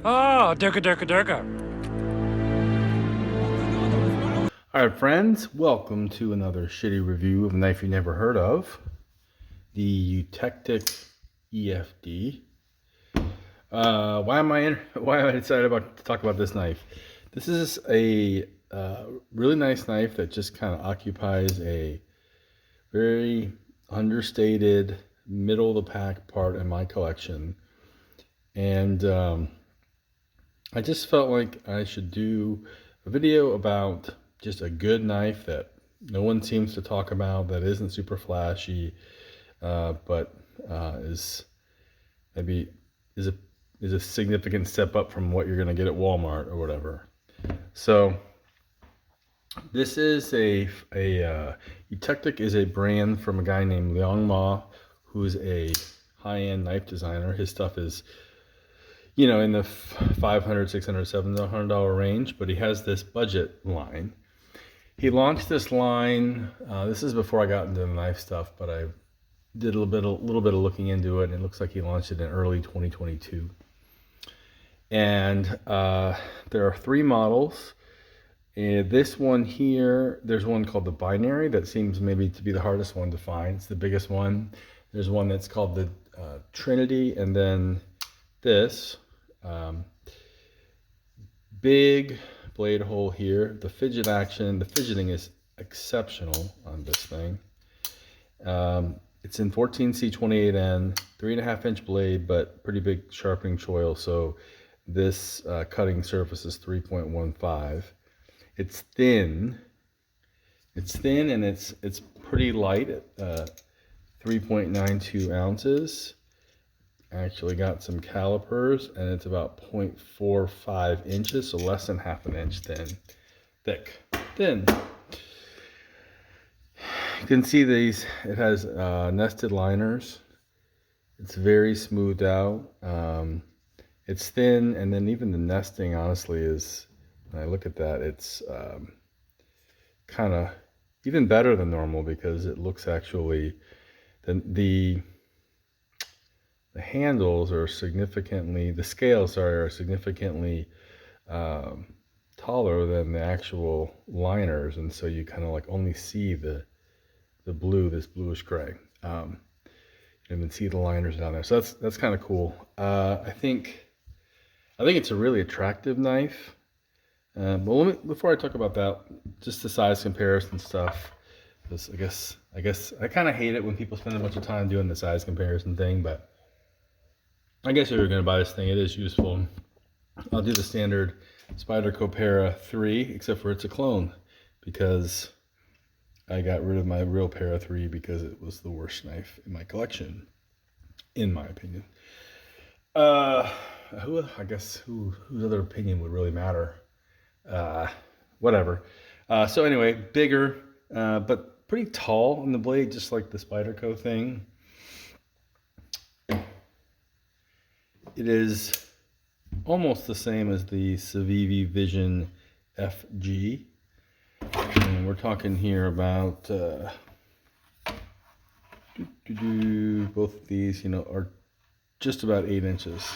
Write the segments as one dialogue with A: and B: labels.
A: Ah, durka durka durka.
B: All right, friends, welcome to another shitty review of a knife you never heard of, the Eutektik EFD. Why am I excited to talk about this knife? This is a really nice knife that just kind of occupies a very understated, middle of the pack part in my collection, and I just felt like I should do a video about just a good knife that no one seems to talk about, that isn't super flashy, but is maybe is a is a significant step up from what you're going to get at Walmart or whatever. So this is Eutektik is a brand from a guy named Liang Ma, who's a high-end knife designer. His stuff is, in the $500, $600, $700 range, but he has this budget line. He launched this line. This is before I got into the knife stuff, but I did a little bit of looking into it, and it looks like he launched it in early 2022. And there are 3 models. And this one here, there's one called the Binary that seems maybe to be the hardest one to find. It's the biggest one. There's one that's called the Trinity, and then this big blade hole here. The fidgeting is exceptional on this thing. It's in 14C28N, 3.5-inch blade, but pretty big sharpening choil. So this cutting surface is 3.15. It's thin. And it's pretty light at 3.92 ounces. Actually got some calipers, and it's about 0.45 inches, so less than half an inch thin. You can see these, it has nested liners. It's very smoothed out. It's thin, and then even the nesting, honestly, is, when I look at that, it's kind of even better than normal, because it looks actually, the handles are significantly, the scales are significantly taller than the actual liners, and so you kind of like only see the blue, this bluish gray. You can see the liners down there, so that's kind of cool. I think it's a really attractive knife. But before I talk about that, just the size comparison stuff. Because I guess I kind of hate it when people spend a bunch of time doing the size comparison thing, but I guess if you're going to buy this thing, it is useful. I'll do the standard Spyderco Para 3, except for it's a clone, because I got rid of my real Para 3 because it was the worst knife in my collection, in my opinion. I guess whose other opinion would really matter? Whatever. So anyway, bigger, but pretty tall on the blade, just like the Spyderco thing. It is almost the same as the Civivi Vision FG. And we're talking here about both of these, are just about 8 inches,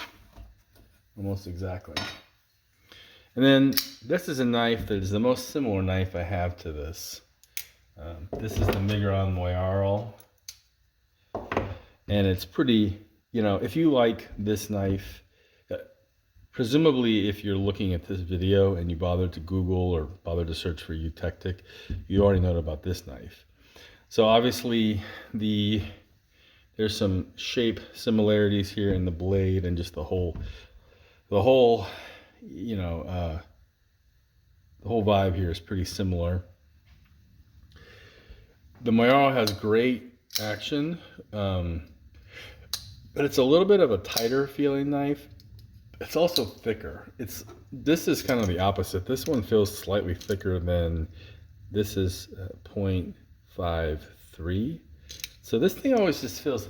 B: almost exactly. And then this is a knife that is the most similar knife I have to this. This is the Migron Moyarl, and it's pretty, if you like this knife, presumably if you're looking at this video and you bothered to Google or bothered to search for Eutektik, you already know about this knife. So obviously there's some shape similarities here in the blade, and just the whole the whole vibe here is pretty similar. The Moyarl has great action, but it's a little bit of a tighter feeling knife. It's also thicker. This is kind of the opposite. This one feels slightly thicker than this is 0.53. So this thing always just feels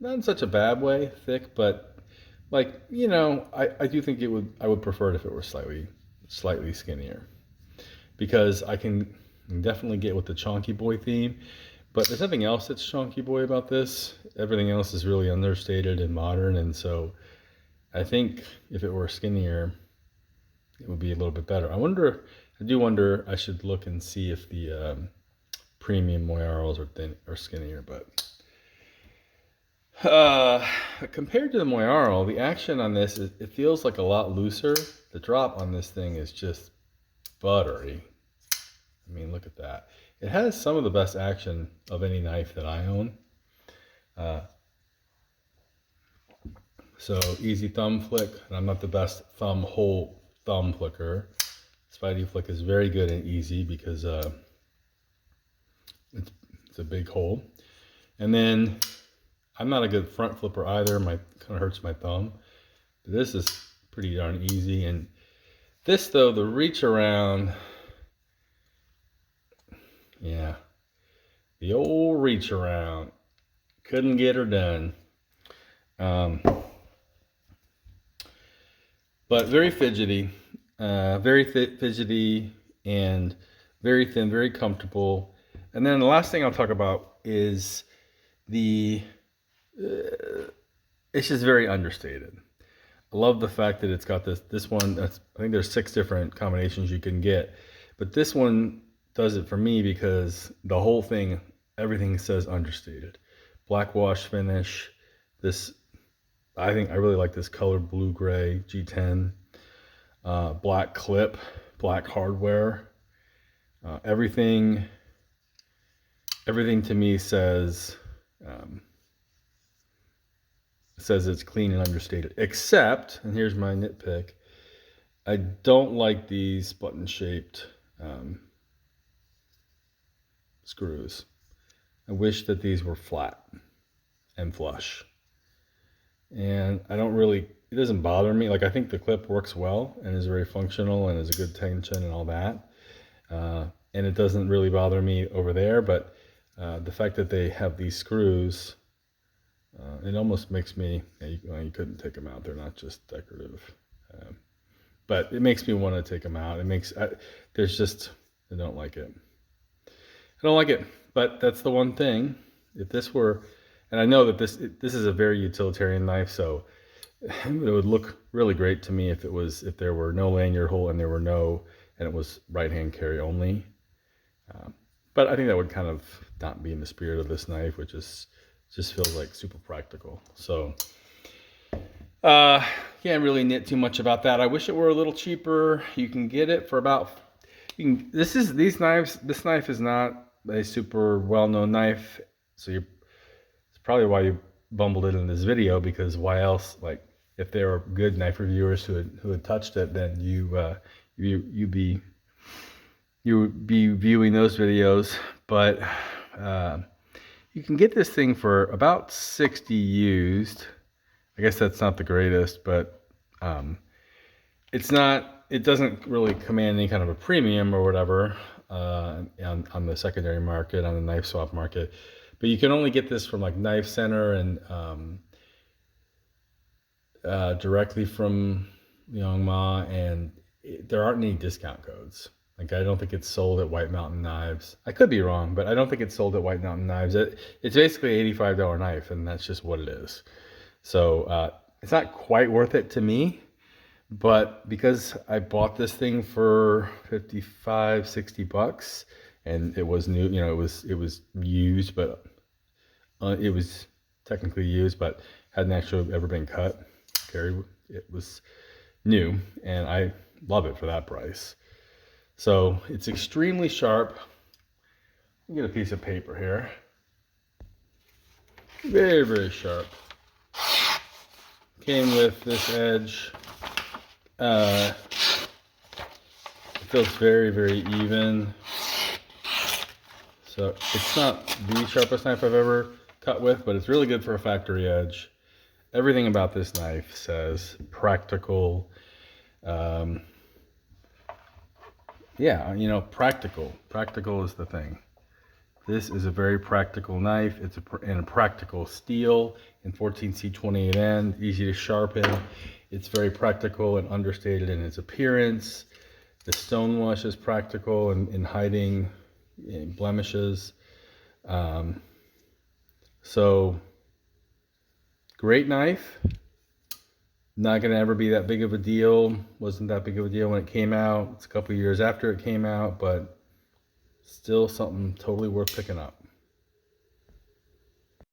B: not in such a bad way thick, but like, I do think I would prefer it if it were slightly skinnier, because I can definitely get with the chonky boy theme, but there's nothing else that's chonky boy about this. Everything else is really understated and modern, and so I think if it were skinnier, it would be a little bit better. I do wonder, I should look and see if the premium Moyaros are skinnier, but compared to the Moyaro, the action on this it feels like a lot looser. The drop on this thing is just buttery. I mean, look at that. It has some of the best action of any knife that I own. So easy thumb flick, and I'm not the best whole thumb flicker. Spidey flick is very good and easy because it's a big hole. And then I'm not a good front flipper either. My kind of hurts my thumb. But this is pretty darn easy. And this though, the reach around, yeah, the old reach around, couldn't get her done. But very fidgety, fidgety and very thin, very comfortable. And then the last thing I'll talk about is it's just very understated. I love the fact that it's got this one. I think there's 6 different combinations you can get, but this one does it for me because the whole thing, everything says understated. Black wash finish. I really like this color blue gray G10. Black clip, black hardware. Everything to me says it's clean and understated. Except, and here's my nitpick, I don't like these button-shaped screws. I wish that these were flat and flush. And it doesn't bother me. Like, I think the clip works well and is very functional and is a good tension and all that. And it doesn't really bother me over there, but the fact that they have these screws, it almost makes me, you couldn't take them out. They're not just decorative. But it makes me want to take them out. I don't like it. I don't like it, but that's the one thing. If this were, and I know that this is a very utilitarian knife, so it would look really great to me if there were no lanyard hole and it was right hand carry only. But I think that would kind of not be in the spirit of this knife, which just feels like super practical. So can't really nit too much about that. I wish it were a little cheaper. You can get it for about. This knife is not a super well-known knife, so it's probably why you bumbled it in this video, because why else? Like, if there were good knife reviewers who had touched it, then you'd be viewing those videos. But you can get this thing for about 60 used. I guess that's not the greatest, but it doesn't really command any kind of a premium or whatever on the secondary market, on the knife swap market. But you can only get this from like Knife Center and directly from Liangma, and there aren't any discount codes. Like, I don't think it's sold at White Mountain Knives. I could be wrong, but I don't think it's sold at White Mountain Knives. It's basically an $85 knife, and that's just what it is. So it's not quite worth it to me, but because I bought this thing for $55-60, and it was new, it was used, but it was technically used, but hadn't actually ever been cut. It was new, and I love it for that price. So it's extremely sharp. Let me get a piece of paper here. Very, very sharp. Came with this edge. It feels very, very even. So it's not the sharpest knife I've ever cut with, but it's really good for a factory edge. Everything about this knife says practical. Yeah, practical. Practical is the thing. This is a very practical knife. It's in a practical steel in 14C28N, easy to sharpen. It's very practical and understated in its appearance. The stonewash is practical in hiding blemishes. So, great knife. Not going to ever be that big of a deal. Wasn't that big of a deal when it came out. It's a couple years after it came out, but still something totally worth picking up.